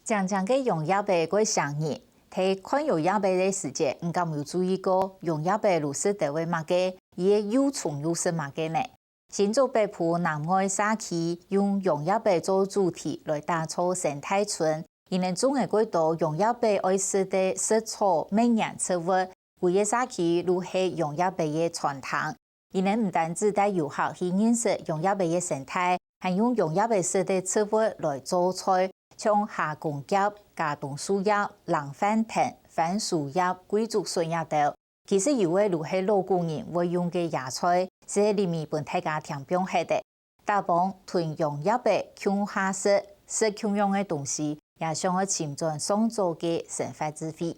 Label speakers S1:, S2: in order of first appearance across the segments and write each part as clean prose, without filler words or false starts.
S1: 讲讲嘅用药杯过生日，睇看用药杯嘅时节，唔敢有注意过用药杯如是地位乜嘅，伊嘅又重又深乜嘅呢？新竹北埔南外社区用用药杯做主题来打造生态村，因为种嘅几多用药杯爱食的食草美颜植物，为嘅社区如系用药杯嘅传统。因为唔单止带游客去认识用药杯嘅生态，还用用药杯食的植物来做菜。像夏公叶、加冬树叶、浪翻藤、番薯叶、贵族笋叶等，其实有的如系老古人会用嘅野菜，是里面本大家听讲下的。大帮囤用药杯穷下食，食穷用的东西，也像我前传创造嘅生活智慧。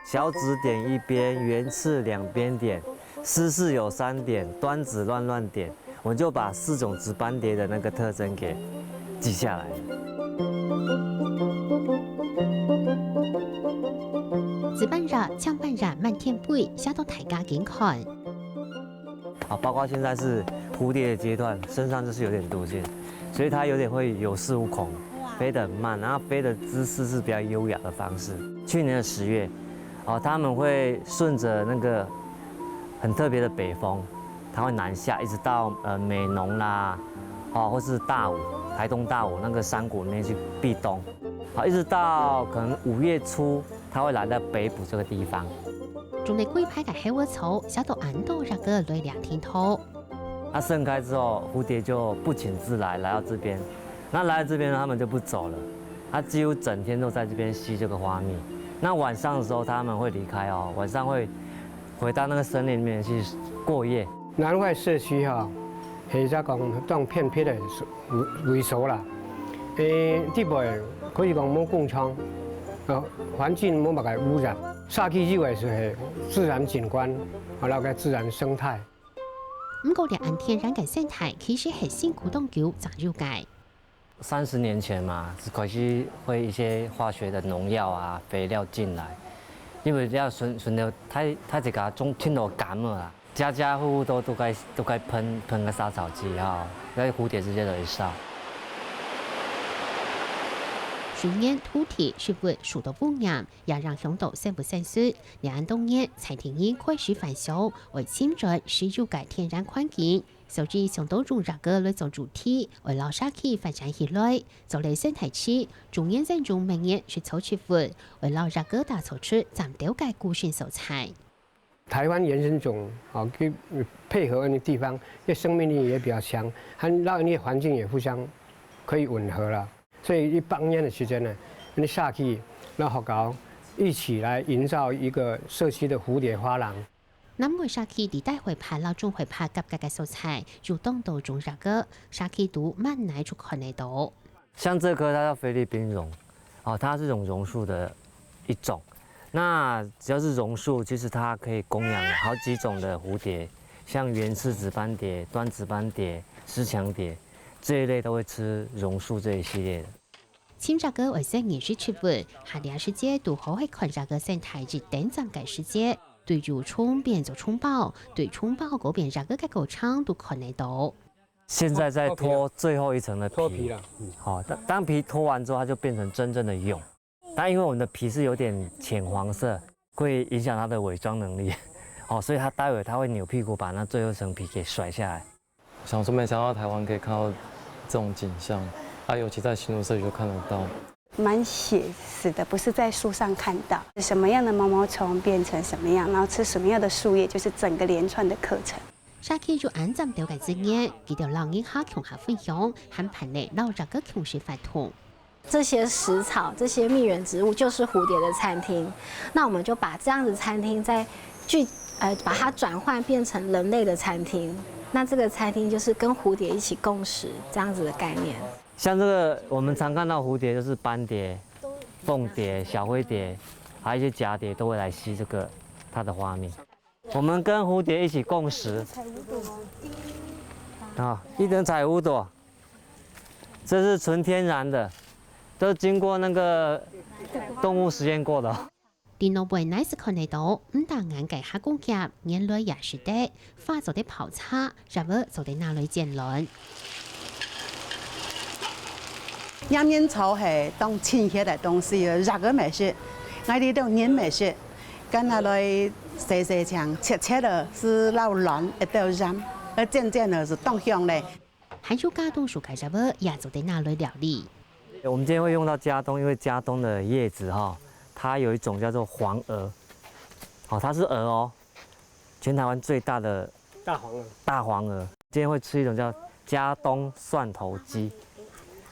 S2: 小指点一边，圆刺两边点，丝是有3点，端指乱点，我就把4种值斑蝶的那个特征给记下来。
S3: 值班日、抢班日漫天飞，吓到大家惊看。
S2: 包括现在是蝴蝶的阶段，身上就是有点毒性，所以它有点会有恃无恐，飞得很慢，然后飞的姿势是比较优雅的方式。去年的10月，他们会顺着那个很特别的北风，它会南下，一直到美浓啦，或是大武、台东大武那个山谷里面去避冬，一直到可能5月初，它会来到北部这个地方。
S3: 种类龟派嘅黑窝草，小到安多那个来2天头。
S2: 它盛开之后，蝴蝶就不请自来到这边。那来到这边呢，它们就不走了，它几乎整天都在这边吸这个花蜜。那晚上的时候，它们会离开晚上会回到那个森林里面去过夜。
S4: 南外社区或者讲当偏僻的为首啦。地部可以讲冇工厂，环境冇乜嘅污染。社区以外是自然景观，那个自然生态。
S3: 唔過兩岸天然嘅生態其實係辛苦當久早了解。
S2: 30年前嘛，只可惜會一些化學的農藥啊、肥料進來，因為要順流太這個種天都乾了啦，家家戶戶都該噴個殺草劑那蝴蝶直接就會燒。
S3: 去年土地食物受到污染，也讓鄉道生物散失。兩岸冬年才停業開始返修，為侵佔使用嘅天然環境。所以鄉道用這個來做主題，為老社區發展起來，做嚟生態區。中央贊助明年是草區分，為老這個打造出暫掉嘅古選素材。
S4: 台灣原生種配合那地方，因為生命力也比較強，和讓那環境也互相可以吻合了。所以100年的時間呢，那社區那學校一起來營造一個社區的蝴蝶花廊。
S3: 南外社區地帶會拍老種會拍夾嘅素材，就當到種這個社區都蠻難去看得到。
S2: 像這棵它叫菲律賓榕，它是一種榕樹的一種。那只要是榕樹，其實它可以供養好幾種的蝴蝶，像圓刺紫斑蝶、端紫斑蝶、絲牆蝶。這一類都會吃榕樹這一系列的。
S3: 簽這個為生藝術出物，下兩世界都好去看這個生態之等暫嘅世界，對住蔥變做蔥包，對蔥包嗰邊這個嘅構廠都看得到。
S2: 現在在脫最後一層的皮，
S4: 脫皮了。
S2: 當皮脫完之後，它就變成真正的蛹。但因為我們的皮是有點淺黃色，會影響它的偽裝能力，所以它待會它會扭屁股把那最後一層皮給甩下來。
S5: 想說沒想到台灣可以看到這種景象，尤其在新竹社區就看得到。
S6: 蠻寫實的，不是在書上看到什麼樣的毛毛蟲變成什麼樣，然後吃什麼樣的樹葉，就是整個連串的課程。
S3: 社區就按暫掉嘅經驗，記得老人下窮下分享，還盤內老這個窮食法通。
S7: 這些食草、這些蜜源植物就是蝴蝶的餐廳，那我們就把這樣子餐廳把它轉換變成人類的餐廳。那這個餐廳就是跟蝴蝶一起共食，這樣子的概念。
S2: 像這個我們常看到蝴蝶，就是斑蝶、鳳蝶、小灰蝶，還有一些蛱蝶都會來吸這個它的花蜜。我們跟蝴蝶一起共食。1等採5朵。这是纯天然的，都經過那個動物實驗過的。
S3: 電腦背乃是看得到，唔但眼界下工業，眼淚也是的，花做的泡茶，然後做的那類煎卵。
S8: 양념草係當清潔的東西，熱個美食，我哋都黏美食，跟那類細細腸切切的是老軟一道ram而漸漸的是當香嘞。
S3: 還有加冬蔬菜然後也做的那類料理。
S2: 我們今天會用到加冬，因為加冬的葉子哈，它有一種叫做黃鵝，好，它是鵝哦，全台灣最大的大黃鵝。今天會吃一種叫加冬蒜頭雞，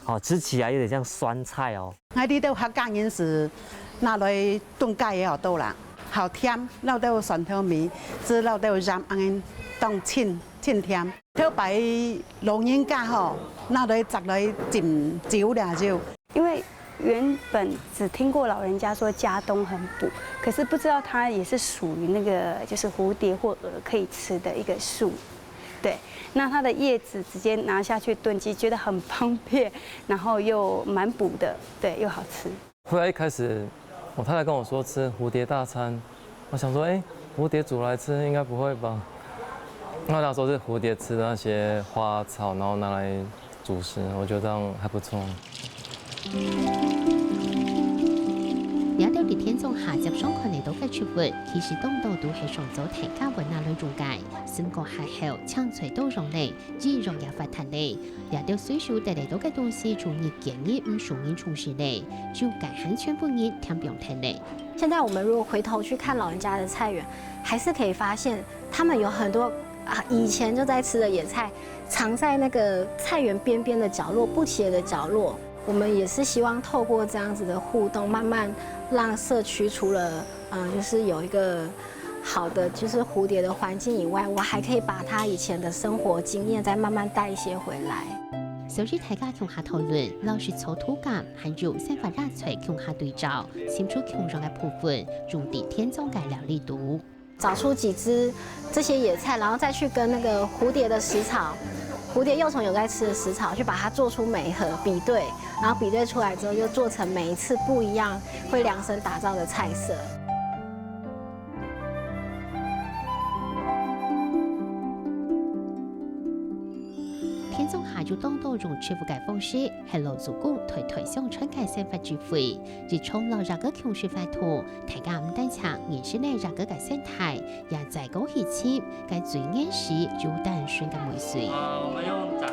S2: 好，吃起來有點像酸菜哦。
S8: 我哋都客家人是那類燉雞也好多啦，好甜，撈到蒜頭味，只撈到ram安當清甜。特別老人家吼，那類摘來浸酒啦就。
S6: 因为原本只聽過老人家說加冬很補，可是不知道它也是屬於那個就是蝴蝶或蛾可以吃的一個樹。對，那它的葉子直接拿下去燉雞，覺得很方便，然後又蠻補的，對，又好吃。
S5: 回來一開始，我太太跟我說吃蝴蝶大餐，我想說，蝴蝶煮來吃應該不會吧？那他說是蝴蝶吃的那些花草，然後拿來煮食，我覺得這樣還不錯。
S3: 也到啲天中下接上看嚟到嘅出活，其實東道都係上早提家揾那類中介，新國下後搶取到容力，依容也發彈力。也到水手帶嚟到嘅東西，從熱建議唔屬於從事嚟，就改行全部熱聽表聽嚟。
S7: 现在我们如果回头去看老人家的菜园，还是可以发现他们有很多以前就在吃的野菜，藏在那个菜园边边的角落、不起眼的角落。我们也是希望透过这样子的互动，慢慢让社区除了就是有一个好的就是蝴蝶的环境以外，我還可以把他以前的生活經驗再慢慢帶一些回來。
S3: 所以大家共下討論，老師草土感，還有想法拉出共下對照，顯出共融嘅部分，入地天中嘅料理度。
S7: 找出幾隻這些野菜，然後再去跟那個蝴蝶的食草。蝴蝶幼蟲有在吃的食草，去把它做出媒合比對，然後比對出來之後，又做成每一次不一樣，會量身打造的菜色。
S3: 天中下要當多用全部嘅方式，係老祖公推向傳嘅生活智慧，而從老人嘅強勢發圖，大家唔單搶認識呢人嘅生態，也在高氣切嘅最啱時要單純嘅美水。
S2: 我們用掌